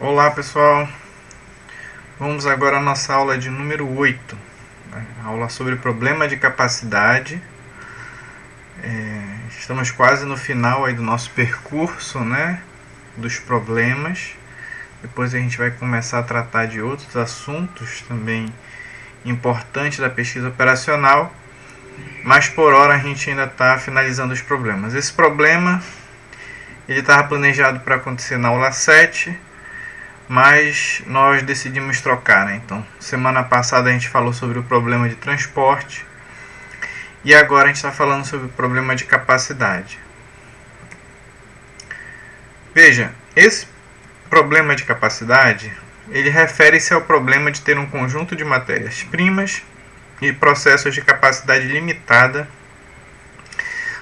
Olá pessoal, vamos agora à nossa aula de número 8, aula sobre problema de capacidade. Estamos quase no final aí do nosso percurso, dos problemas. Depois a gente vai começar a tratar de outros assuntos também importantes da pesquisa operacional, mas por hora a gente ainda está finalizando os problemas. Esse problema ele estava planejado para acontecer na aula 7, mas nós decidimos trocar, Então, semana passada a gente falou sobre o problema de transporte e agora a gente está falando sobre o problema de capacidade. Veja, esse problema de capacidade, ele refere-se ao problema de ter um conjunto de matérias-primas e processos de capacidade limitada,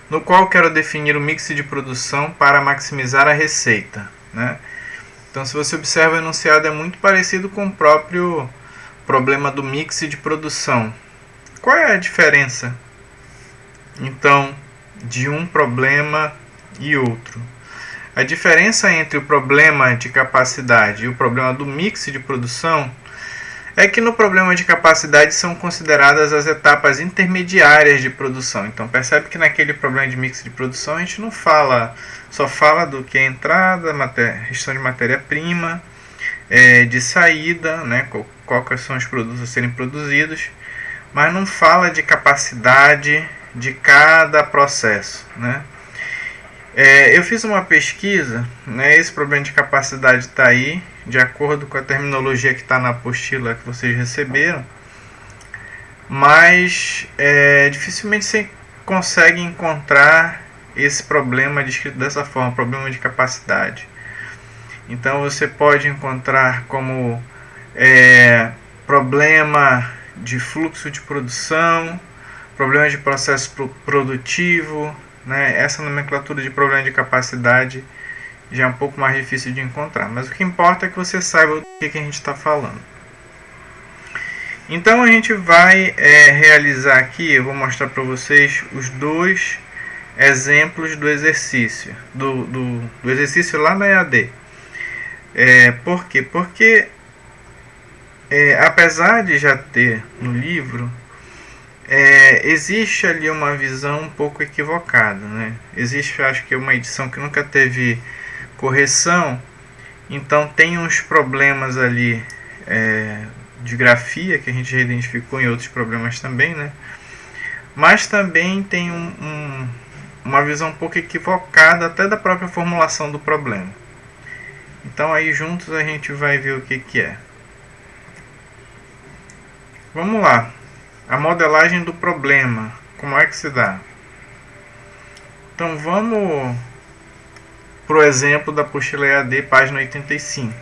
no qual quero definir o mix de produção para maximizar a receita, Então, se você observa, o enunciado é muito parecido com o próprio problema do mix de produção. Qual é a diferença, então, de um problema e outro? A diferença entre o problema de capacidade e o problema do mix de produção é que no problema de capacidade são consideradas as etapas intermediárias de produção. Então percebe que naquele problema de mix de produção a gente não fala, só fala do que é entrada, restrição de matéria-prima, de saída, quais são os produtos a serem produzidos, mas não fala de capacidade de cada processo, Eu fiz uma pesquisa, esse problema de capacidade está aí, de acordo com a terminologia que está na apostila que vocês receberam, mas dificilmente você consegue encontrar esse problema descrito dessa forma, problema de capacidade. Então você pode encontrar como problema de fluxo de produção, problema de processo produtivo, Essa nomenclatura de problema de capacidade já é um pouco mais difícil de encontrar, mas o que importa é que você saiba o que a gente está falando. Então a gente vai realizar aqui, eu vou mostrar para vocês os dois exemplos do exercício, do exercício lá na EAD. Por quê? Porque apesar de já ter no livro, existe ali uma visão um pouco equivocada, Existe, acho que, uma edição que nunca teve correção, então tem uns problemas ali de grafia que a gente já identificou em outros problemas também, Mas também tem uma visão um pouco equivocada até da própria formulação do problema. Então aí juntos a gente vai ver o que é. Vamos lá. A modelagem do problema, como é que se dá? Então vamos para o exemplo da apostila EAD, página 85,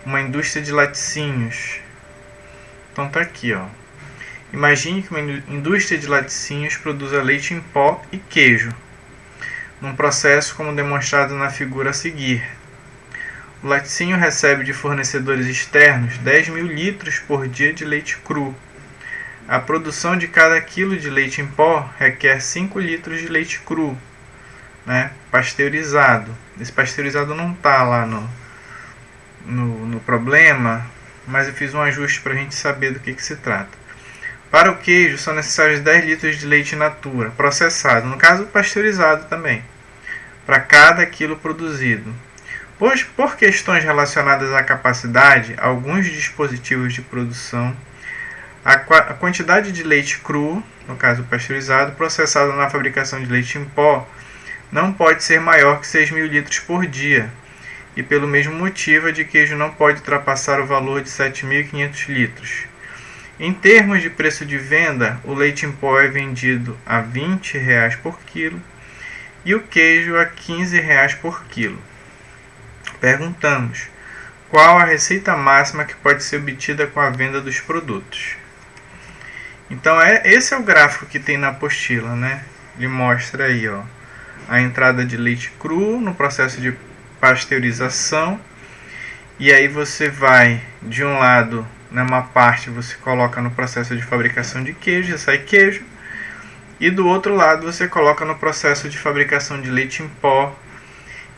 Uma indústria de laticínios. Então tá aqui, Imagine que uma indústria de laticínios produza leite em pó e queijo, num processo como demonstrado na figura a seguir. O laticínio recebe de fornecedores externos 10.000 litros por dia de leite cru. A produção de cada quilo de leite em pó requer 5 litros de leite cru, pasteurizado. Esse pasteurizado não está lá no problema, mas eu fiz um ajuste para a gente saber do que se trata. Para o queijo são necessários 10 litros de leite in natura, processado, no caso pasteurizado também, para cada quilo produzido. Pois, por questões relacionadas à capacidade, alguns dispositivos de produção, a quantidade de leite cru, no caso pasteurizado, processado na fabricação de leite em pó, não pode ser maior que 6.000 litros por dia, e pelo mesmo motivo a de queijo não pode ultrapassar o valor de 7.500 litros. Em termos de preço de venda, o leite em pó é vendido a R$ 20 por quilo e o queijo a R$ 15 por quilo. Perguntamos: qual a receita máxima que pode ser obtida com a venda dos produtos? Então esse é o gráfico que tem na apostila, Ele mostra aí, a entrada de leite cru no processo de pasteurização, e aí você vai de um lado, numa parte você coloca no processo de fabricação de queijo, já sai queijo, e do outro lado você coloca no processo de fabricação de leite em pó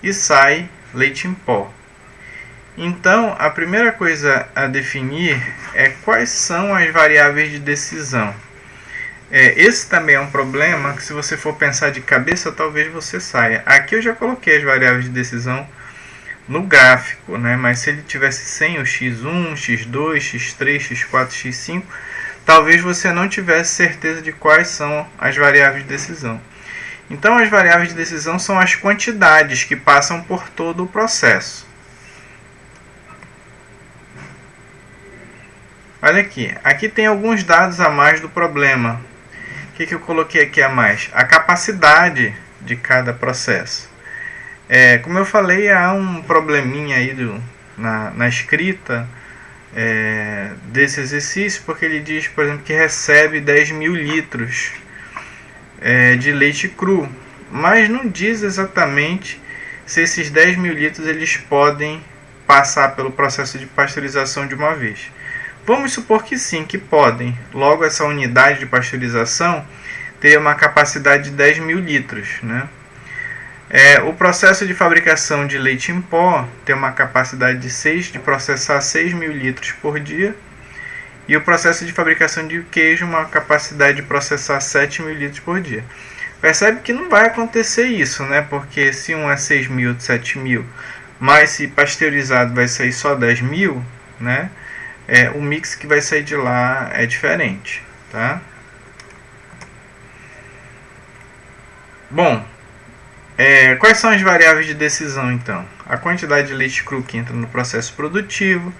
e sai leite em pó. Então, a primeira coisa a definir é quais são as variáveis de decisão. Esse também é um problema que, se você for pensar de cabeça, talvez você saia. Aqui eu já coloquei as variáveis de decisão no gráfico, né? Mas se ele tivesse sem o x1, x2, x3, x4, x5, talvez você não tivesse certeza de quais são as variáveis de decisão. Então, as variáveis de decisão são as quantidades que passam por todo o processo. Olha aqui, aqui tem alguns dados a mais do problema. O que eu coloquei aqui a mais? A capacidade de cada processo. Como eu falei, há um probleminha aí na escrita desse exercício, porque ele diz, por exemplo, que recebe 10.000 litros de leite cru, mas não diz exatamente se esses 10.000 litros eles podem passar pelo processo de pasteurização de uma vez. Vamos supor que sim, que podem. Logo, essa unidade de pasteurização teria uma capacidade de 10.000 litros, né? O processo de fabricação de leite em pó tem uma capacidade de processar 6.000 litros por dia. E o processo de fabricação de queijo, uma capacidade de processar 7.000 litros por dia. Percebe que não vai acontecer isso, né? Porque se um é 6.000, 7.000, mas se pasteurizado vai sair só 10.000, né? O mix que vai sair de lá é diferente, tá? Bom, quais são as variáveis de decisão, então? A quantidade de leite cru que entra no processo produtivo,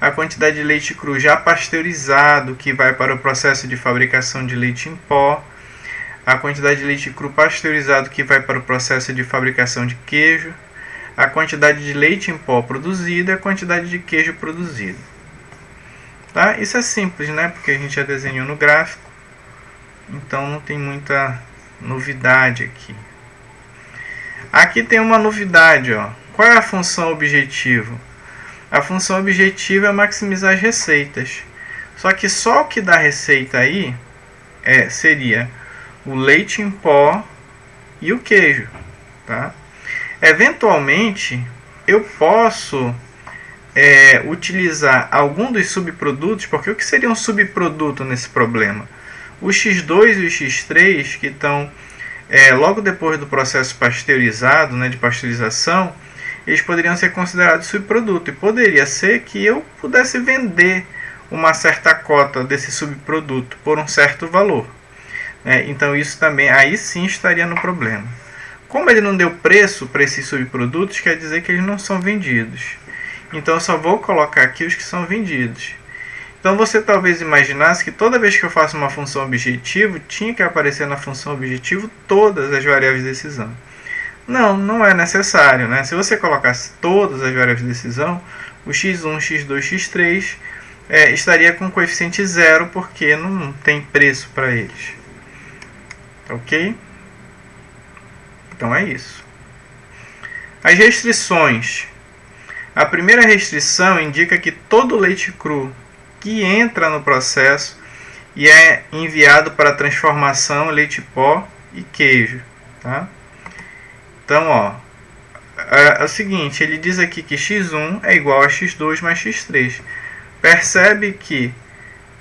a quantidade de leite cru já pasteurizado que vai para o processo de fabricação de leite em pó, a quantidade de leite cru pasteurizado que vai para o processo de fabricação de queijo, a quantidade de leite em pó produzido e a quantidade de queijo produzido. Tá? Isso é simples, né? Porque a gente já desenhou no gráfico, então não tem muita novidade aqui. Aqui tem uma novidade, ó. Qual é a função objetivo? A função objetiva é maximizar as receitas. Só que só o que dá receita aí seria o leite em pó e o queijo, tá? Eventualmente, eu posso utilizar algum dos subprodutos, porque o que seria um subproduto nesse problema? O X2 e o X3, que estão logo depois do processo pasteurizado, né, de pasteurização, eles poderiam ser considerados subproduto. E poderia ser que eu pudesse vender uma certa cota desse subproduto por um certo valor. Então isso também, aí sim estaria no problema. Como ele não deu preço para esses subprodutos, quer dizer que eles não são vendidos. Então eu só vou colocar aqui os que são vendidos. Então você talvez imaginasse que toda vez que eu faço uma função objetivo, tinha que aparecer na função objetivo todas as variáveis de decisão. Não, não é necessário, né? Se você colocasse todas as variáveis de decisão, o x1, x2, x3 estaria com coeficiente zero, porque não tem preço para eles. Ok? Então é isso. As restrições. A primeira restrição indica que todo leite cru que entra no processo e é enviado para transformação, leite pó e queijo, tá? Então, é o seguinte, ele diz aqui que x1 é igual a x2 mais x3. Percebe que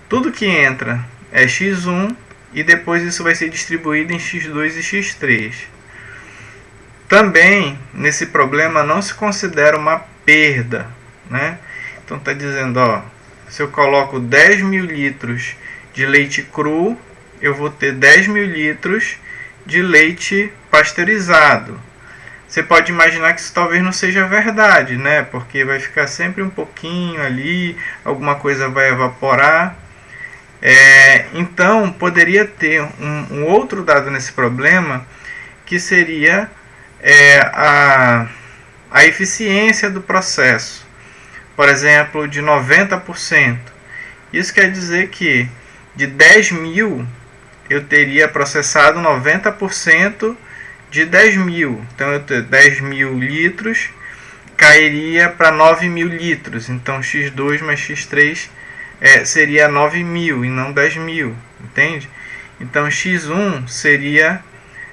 tudo que entra é x1 e depois isso vai ser distribuído em x2 e x3. Também, nesse problema, não se considera uma perda, né? Então está dizendo, se eu coloco 10.000 litros de leite cru, eu vou ter 10.000 litros de leite pasteurizado. Você pode imaginar que isso talvez não seja verdade, né? Porque vai ficar sempre um pouquinho ali, alguma coisa vai evaporar. Então, poderia ter um outro dado nesse problema, que seria a eficiência do processo. Por exemplo, de 90%. Isso quer dizer que de 10.000 eu teria processado 90% de 10.000. Então, eu tenho 10.000 litros, cairia para 9.000 litros. Então, x2 mais x3 seria 9.000 e não 10.000. Entende? Então, x1 seria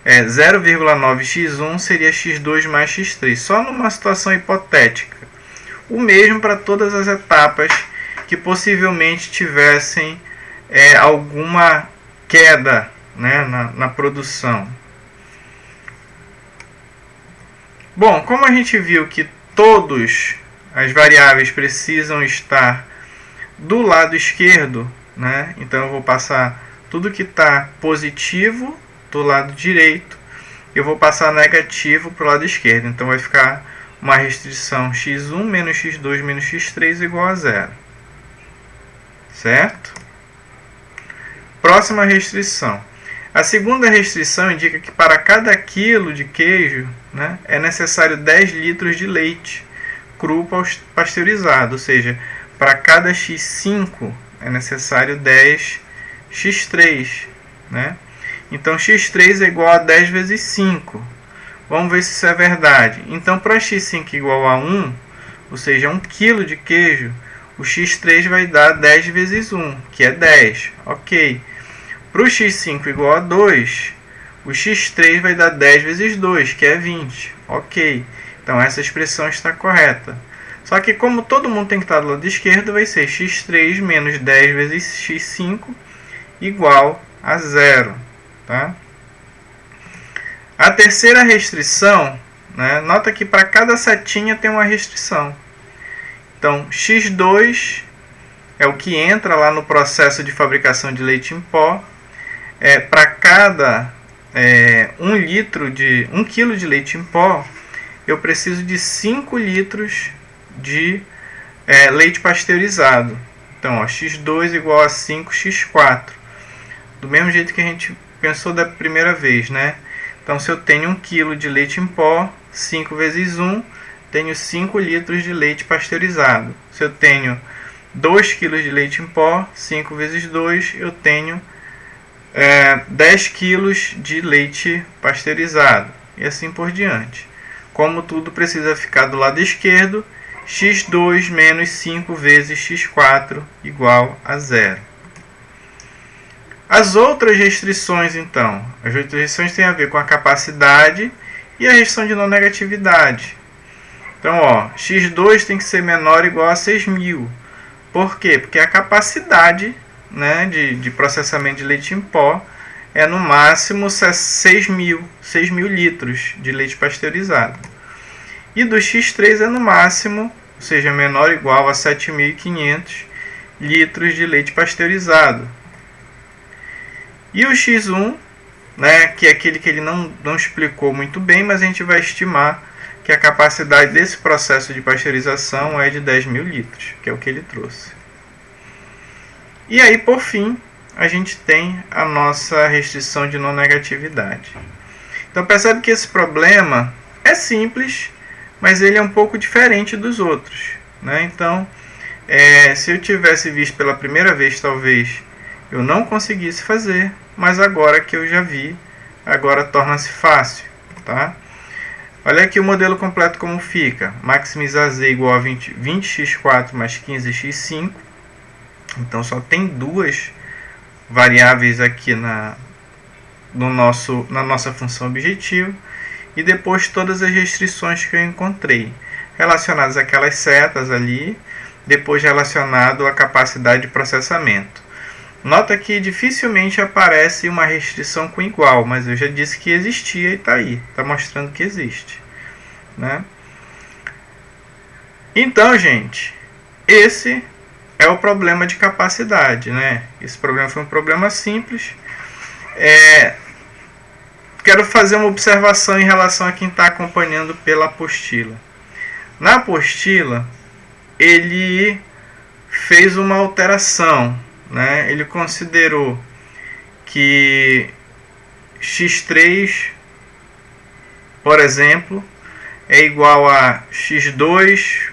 0,9x1 seria x2 mais x3. Só numa situação hipotética. o mesmo para todas as etapas que possivelmente tivessem alguma queda, né, na produção. Bom, como a gente viu que todas as variáveis precisam estar do lado esquerdo, né, então eu vou passar tudo que está positivo do lado direito, eu vou passar negativo para o lado esquerdo. Então vai ficar uma restrição x1 menos x2 menos x3 igual a zero. Certo? Próxima restrição. A segunda restrição indica que para cada quilo de queijo, né, é necessário 10 litros de leite cru pasteurizado. Ou seja, para cada x5 é necessário 10 x3. Né? Então x3 é igual a 10 vezes 5. Vamos ver se isso é verdade. Então para x5 igual a 1, ou seja, 1 kg de queijo, o x3 vai dar 10 vezes 1, que é 10. Ok. Para o x5 igual a 2, o x3 vai dar 10 vezes 2, que é 20. Ok. Então essa expressão está correta. Só que como todo mundo tem que estar do lado esquerdo, vai ser x3 menos 10 vezes x5 igual a 0. Tá? A terceira restrição, né, nota que para cada setinha tem uma restrição. Então, x2 é o que entra lá no processo de fabricação de leite em pó. Para cada 1 kg de leite em pó, eu preciso de 5 litros de leite pasteurizado. Então, x2 igual a 5x4. Do mesmo jeito que a gente pensou da primeira vez, né? Então, se eu tenho 1 kg de leite em pó, 5 vezes 1, tenho 5 litros de leite pasteurizado. Se eu tenho 2 kg de leite em pó, 5 vezes 2, eu tenho 10 kg de leite pasteurizado. E assim por diante. Como tudo precisa ficar do lado esquerdo, x2 menos 5 vezes x4 igual a 0. As outras restrições, então. As outras restrições têm a ver com a capacidade e a restrição de não negatividade. Então, x2 tem que ser menor ou igual a 6.000. Por quê? Porque a capacidade, né, de processamento de leite em pó é no máximo 6.000 litros de leite pasteurizado. E do x3 é no máximo, ou seja, menor ou igual a 7.500 litros de leite pasteurizado. E o x1, né, que é aquele que ele não explicou muito bem, mas a gente vai estimar que a capacidade desse processo de pasteurização é de 10.000 litros, que é o que ele trouxe. E aí, por fim, a gente tem a nossa restrição de não negatividade. Então, percebe que esse problema é simples, mas ele é um pouco diferente dos outros. Né? Então, se eu tivesse visto pela primeira vez, talvez eu não conseguisse fazer, mas agora que eu já vi, agora torna-se fácil. Tá? Olha aqui o modelo completo como fica. Maximizar z igual a 20x4 mais 15x5. Então só tem duas variáveis aqui na nossa função objetivo. E depois todas as restrições que eu encontrei, relacionadas àquelas setas ali, depois relacionado à capacidade de processamento. Nota que dificilmente aparece uma restrição com igual, mas eu já disse que existia e está aí, está mostrando que existe. Né? Então, gente, esse é o problema de capacidade. Né? Esse problema foi um problema simples. Quero fazer uma observação em relação a quem está acompanhando pela apostila. Na apostila, ele fez uma alteração. Né? Ele considerou que x3, por exemplo, é igual a x2,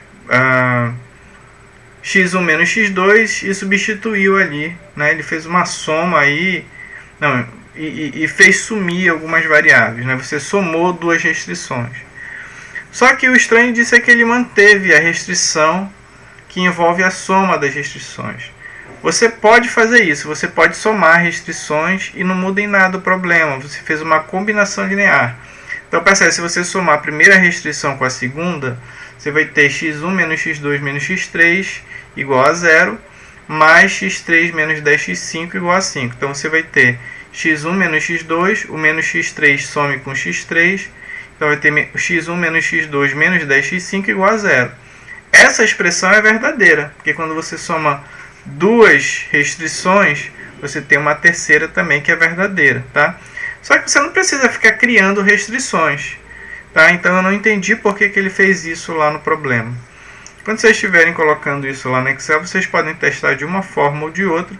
x1 menos x2 e substituiu ali. Né? Ele fez uma soma aí, e fez sumir algumas variáveis. Né? Você somou duas restrições. Só que o estranho disso é que ele manteve a restrição que envolve a soma das restrições. Você pode fazer isso, você pode somar restrições e não muda em nada o problema. Você fez uma combinação linear. Então, percebe, se você somar a primeira restrição com a segunda, você vai ter x1 menos x2 menos x3 igual a 0, mais x3 menos 10x5 igual a 5. Então você vai ter x1 menos x2, o menos x3 some com x3, então vai ter x1 menos x2 menos 10x5 igual a 0. Essa expressão é verdadeira, porque quando você soma duas restrições, você tem uma terceira também que é verdadeira, tá? Só que você não precisa ficar criando restrições, tá? Então eu não entendi por que ele fez isso lá no problema. Quando vocês estiverem colocando isso lá no Excel, vocês podem testar de uma forma ou de outra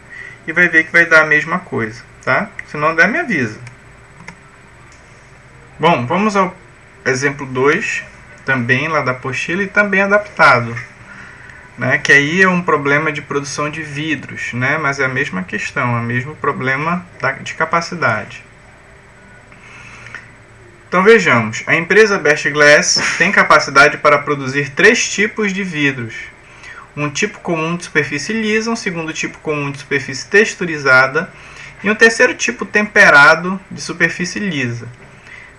e vai ver que vai dar a mesma coisa, tá? Se não der, me avisa. Bom, vamos ao exemplo 2, também lá da apostila e também adaptado, né? Que aí é um problema de produção de vidros, né? Mas é a mesma questão, é o mesmo problema de capacidade. Então vejamos, a empresa Best Glass tem capacidade para produzir 3 tipos de vidros. Um tipo comum de superfície lisa, um segundo tipo comum de superfície texturizada e um terceiro tipo temperado de superfície lisa.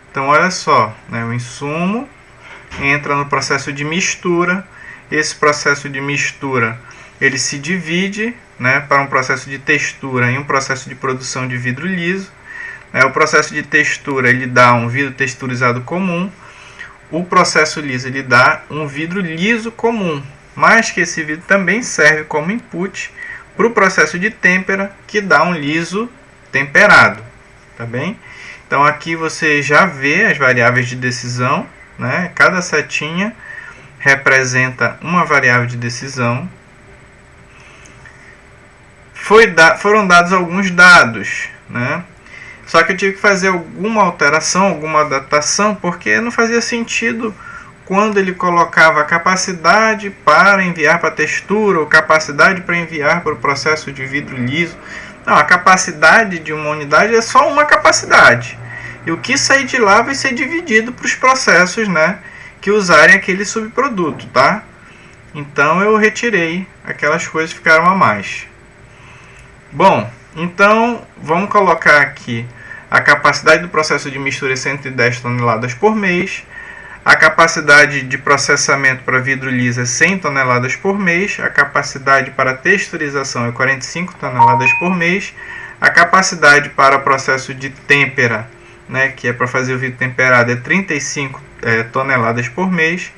Então olha só, né, o insumo entra no processo de mistura. Esse processo de mistura ele se divide, né, para um processo de textura e um processo de produção de vidro liso. O processo de textura ele dá um vidro texturizado comum, o processo liso ele dá um vidro liso comum, mas que esse vidro também serve como input para o processo de têmpera, que dá um liso temperado, tá bem? Então aqui você já vê as variáveis de decisão, né? Cada setinha representa uma variável de decisão. Foram dados alguns dados, né? Só que eu tive que fazer alguma alteração, alguma adaptação, porque não fazia sentido quando ele colocava a capacidade para enviar para a textura ou capacidade para enviar para o processo de vidro liso. Não, a capacidade de uma unidade é só uma capacidade. E o que sair de lá vai ser dividido para os processos, né, que usarem aquele subproduto, tá? Então eu retirei aquelas coisas que ficaram a mais. Bom, então vamos colocar aqui a capacidade do processo de mistura é 110 toneladas por mês, a capacidade de processamento para vidro liso é 100 toneladas por mês, a capacidade para texturização é 45 toneladas por mês, a capacidade para o processo de têmpera, né, que é para fazer o vidro temperado, é 35 toneladas por mês,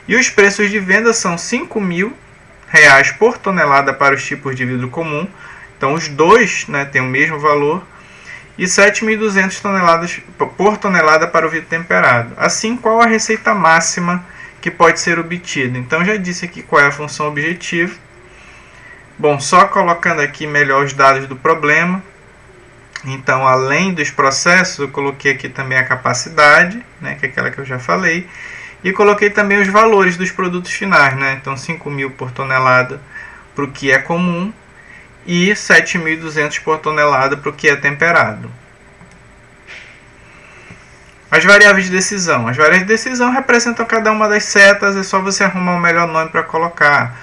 e os preços de venda são R$ 5.000 por tonelada para os tipos de vidro comum. Então os dois, né, têm o mesmo valor, e 7.200 toneladas por tonelada para o vidro temperado. Assim, qual a receita máxima que pode ser obtida? Então já disse aqui qual é a função objetiva. Bom, só colocando aqui melhor os dados do problema. Então, além dos processos, eu coloquei aqui também a capacidade, né, que é aquela que eu já falei, e coloquei também os valores dos produtos finais, né? Então 5.000 por tonelada para o que é comum, e 7.200 por tonelada para o que é temperado. As variáveis de decisão. As variáveis de decisão representam cada uma das setas, é só você arrumar o melhor nome para colocar.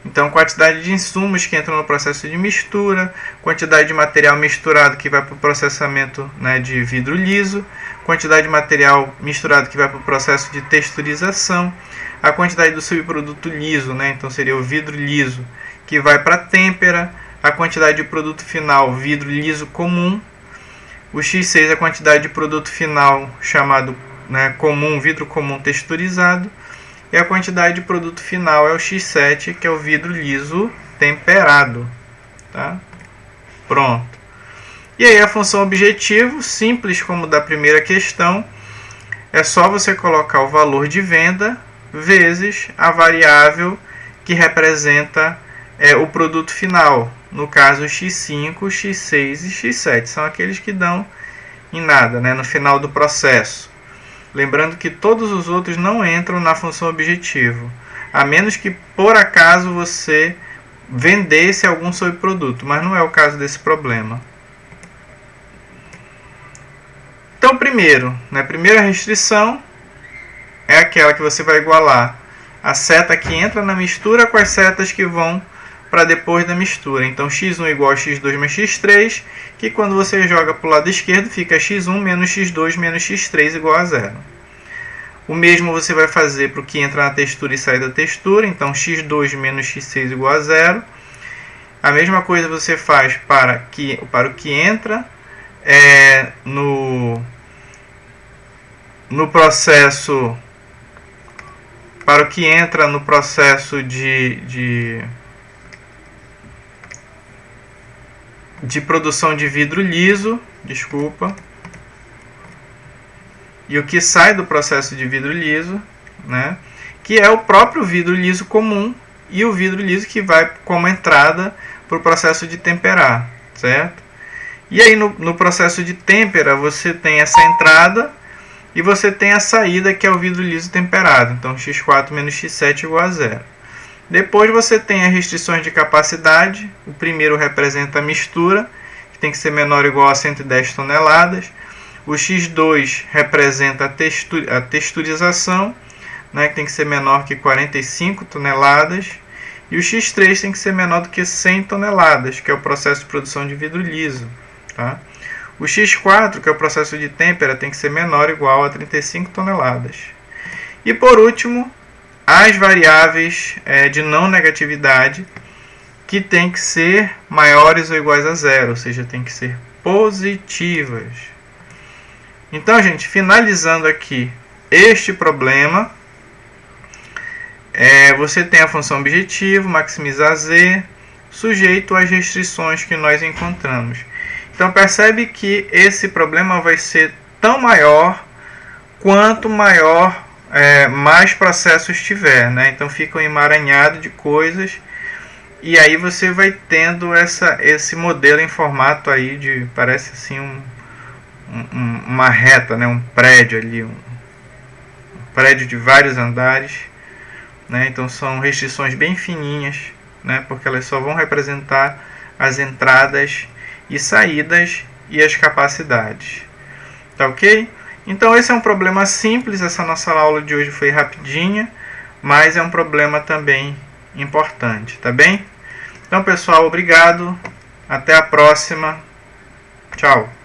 Então, quantidade de insumos que entram no processo de mistura, quantidade de material misturado que vai para o processamento, né, de vidro liso, quantidade de material misturado que vai para o processo de texturização, a quantidade do subproduto liso, né, então seria o vidro liso, que vai para a têmpera, a quantidade de produto final, vidro liso comum, o X6 é a quantidade de produto final chamado, né, comum, vidro comum texturizado, e a quantidade de produto final é o X7, que é o vidro liso temperado. Tá? Pronto. E aí a função objetivo, simples como da primeira questão, é só você colocar o valor de venda vezes a variável que representa o produto final. No caso, X5, X6 e X7 são aqueles que dão em nada, né, no final do processo. Lembrando que todos os outros não entram na função objetivo, a menos que por acaso você vendesse algum subproduto, mas não é o caso desse problema. Então, primeiro, né, a primeira restrição é aquela que você vai igualar a seta que entra na mistura com as setas que vão para depois da mistura. Então x1 igual a x2 mais x3, que quando você joga para o lado esquerdo fica x1 menos x2 menos x3 igual a 0. O mesmo você vai fazer para o que entra na textura e sai da textura. Então, x2 menos x6 igual a 0. A mesma coisa você faz para o que entra no processo, para o que entra no processo de produção de vidro liso, desculpa, e o que sai do processo de vidro liso, né, que é o próprio vidro liso comum e o vidro liso que vai como entrada para o processo de temperar, certo? E aí no processo de têmpera você tem essa entrada e você tem a saída, que é o vidro liso temperado. Então x4 menos x7 igual a 0. Depois você tem as restrições de capacidade. O primeiro representa a mistura, que tem que ser menor ou igual a 110 toneladas. O x2 representa a texturização, né, que tem que ser menor que 45 toneladas. E o x3 tem que ser menor do que 100 toneladas, que é o processo de produção de vidro liso. Tá? O x4, que é o processo de têmpera, tem que ser menor ou igual a 35 toneladas. E por último, as variáveis de não negatividade, que tem que ser maiores ou iguais a 0, ou seja, tem que ser positivas. Então, gente, finalizando aqui este problema, você tem a função objetivo, maximizar z, sujeito às restrições que nós encontramos. Então, percebe que esse problema vai ser tão maior quanto maior mais processos tiver, né? Então, fica um emaranhado de coisas e aí você vai tendo esse modelo em formato aí de, parece assim uma reta, né? Um prédio ali, um prédio de vários andares, né? Então, são restrições bem fininhas, né? Porque elas só vão representar as entradas e saídas e as capacidades. Tá ok? Então esse é um problema simples, essa nossa aula de hoje foi rapidinha, mas é um problema também importante, tá bem? Então pessoal, obrigado, até a próxima, tchau!